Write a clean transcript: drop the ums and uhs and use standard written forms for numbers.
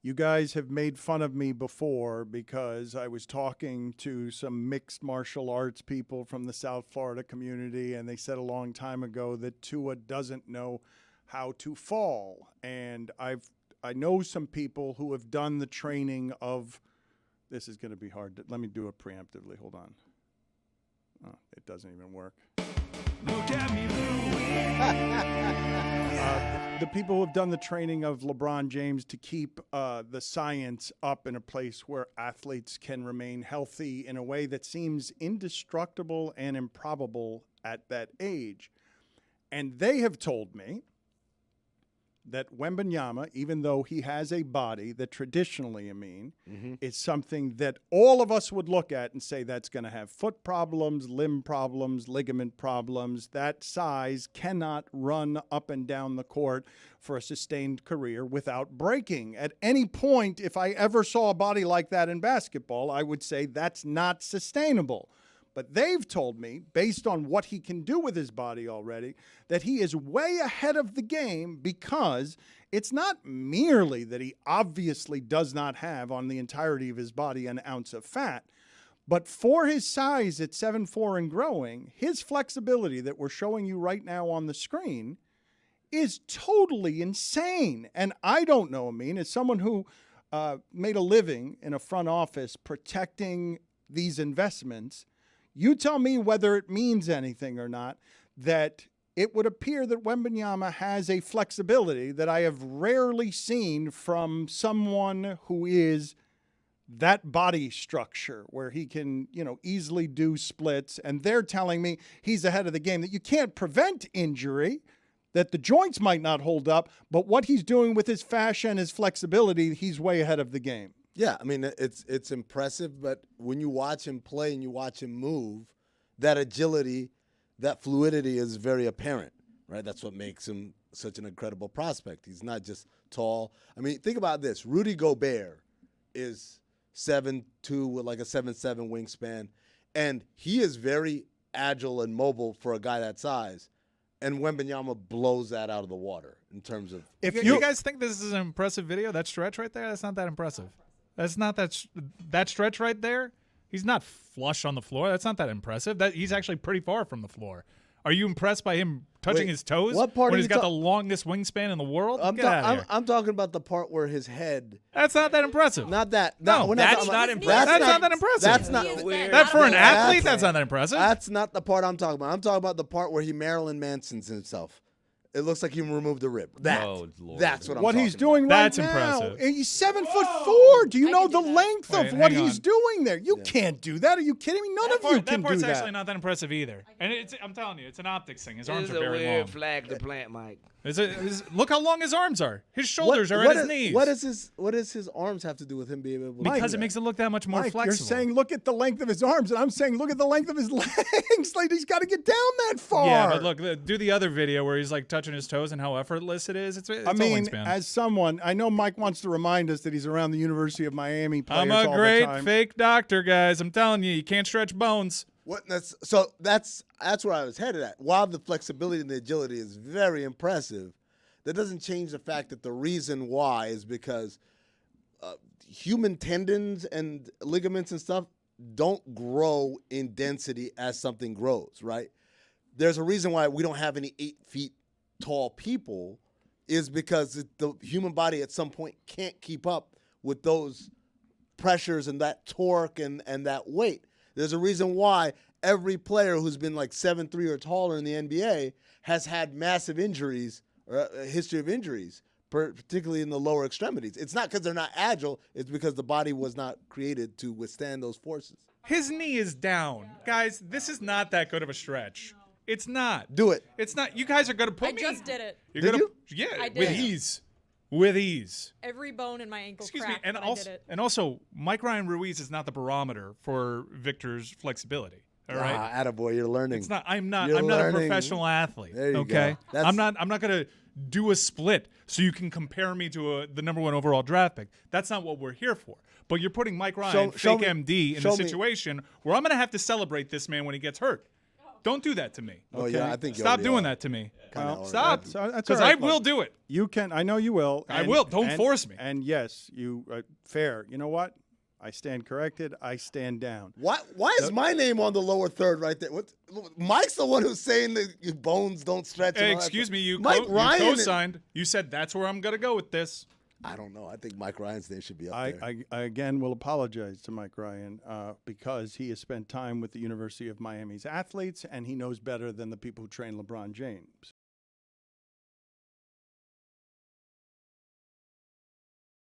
You guys have made fun of me before because I was talking to some mixed martial arts people from the South Florida community, and they said a long time ago that Tua doesn't know how to fall. And I know some people who have done the training of – this is going to be hard. Let me do it preemptively. Hold on. Oh, it doesn't even work. The people who have done the training of LeBron James to keep the science up in a place where athletes can remain healthy in a way that seems indestructible and improbable at that age. And they have told me that Wembanyama, even though he has a body that traditionally, is something that all of us would look at and say that's going to have foot problems, limb problems, ligament problems. That size cannot run up and down the court for a sustained career without breaking. At any point, if I ever saw a body like that in basketball, I would say that's not sustainable. But they've told me, based on what he can do with his body already, that he is way ahead of the game because it's not merely that he obviously does not have on the entirety of his body an ounce of fat, but for his size at 7'4" and growing, his flexibility that we're showing you right now on the screen is totally insane. And I don't know, as someone who made a living in a front office protecting these investments, you tell me whether it means anything or not, that it would appear that Wembanyama has a flexibility that I have rarely seen from someone who is that body structure where he can, easily do splits. And they're telling me he's ahead of the game, that you can't prevent injury, that the joints might not hold up, but what he's doing with his fascia and his flexibility, he's way ahead of the game. Yeah, it's impressive, but when you watch him play and you watch him move, that agility, that fluidity is very apparent, right? That's what makes him such an incredible prospect. He's not just tall. Think about this. Rudy Gobert is 7'2" with like a 7'7" wingspan, and he is very agile and mobile for a guy that size. And Wembanyama blows that out of the water in terms of. If you guys think this is an impressive video, that stretch right there, that's not that impressive. That's not that stretch right there. He's not flush on the floor. That's not that impressive. He's actually pretty far from the floor. Are you impressed by him touching his toes what part when he's got the longest wingspan in the world? Get out of here. I'm talking about the part where his head. That's not that impressive. Not that. No, that's not impressive. That's not that impressive. That's not. That for an athlete, that's not that impressive. That's not the part I'm talking about. I'm talking about the part where he Marilyn Mansons himself. It looks like he removed a rib. That's what I'm talking about. What he's doing right That's now. impressive. He's 7'4". Do you know the length of what hang he's on. doing there? You can't do that. Are you kidding me? None of you can That part's do that. actually not that impressive either. And I'm telling you, it's an optics thing. His arms This are is a very weird long. flag to plant, Mike. Look how long his arms are. His shoulders are at his knees. What does his arms have to do with him being able to Because do it makes it look that much more Mike, flexible. you're saying look at the length of his arms, and I'm saying look at the length of his legs. Like he's got to get down that far. Yeah, but look, do the other video where he's like touching his toes and how effortless it is. It's all wingspan. As someone, I know Mike wants to remind us that he's around the University of Miami players I'm all a the great time. fake doctor, guys. I'm telling you can't stretch bones. That's where I was headed at. While the flexibility and the agility is very impressive, that doesn't change the fact that the reason why is because human tendons and ligaments and stuff don't grow in density as something grows, right? There's a reason why we don't have any 8 feet tall people is because the human body at some point can't keep up with those pressures and that torque and that weight. There's a reason why every player who's been like 7'3" or taller in the NBA has had massive injuries or a history of injuries, particularly in the lower extremities. It's not because they're not agile. It's because the body was not created to withstand those forces. His knee is down. Guys, this is not that good of a stretch. It's not. Do it. It's not. You guys are going to put me. I just did it. You're Did gonna, you? Yeah, I did. with ease. With ease. Every bone in my ankle Excuse me, cracked and when I also, did it. and also, Mike Ryan Ruiz is not the barometer for Victor's flexibility. All right, attaboy, you're learning. it's not. I'm not. You're I'm not a learning. professional athlete. There you okay, go. I'm not gonna do a split so you can compare me to the number 1 overall draft pick. That's not what we're here for. But you're putting Mike Ryan, Show fake me- MD, in show a me. situation where I'm gonna have to celebrate this man when he gets hurt. Don't do that to me. Oh yeah, I think you Stop already doing are. that to me. Kinda Stop. That's all Because right. I will Look, do it. You can. I know you will. I will. Don't force me. And yes, you fair. You know what? I stand corrected. I stand down. Why is my name on the lower third right there? What? Mike's the one who's saying that your bones don't stretch. and Hey, all that excuse stuff. me. You Mike Ryan. co-signed. You said that's where I'm gonna go with this. I don't know. I think Mike Ryan's name should be up there. I again will apologize to Mike Ryan because he has spent time with the University of Miami's athletes and he knows better than the people who train LeBron James.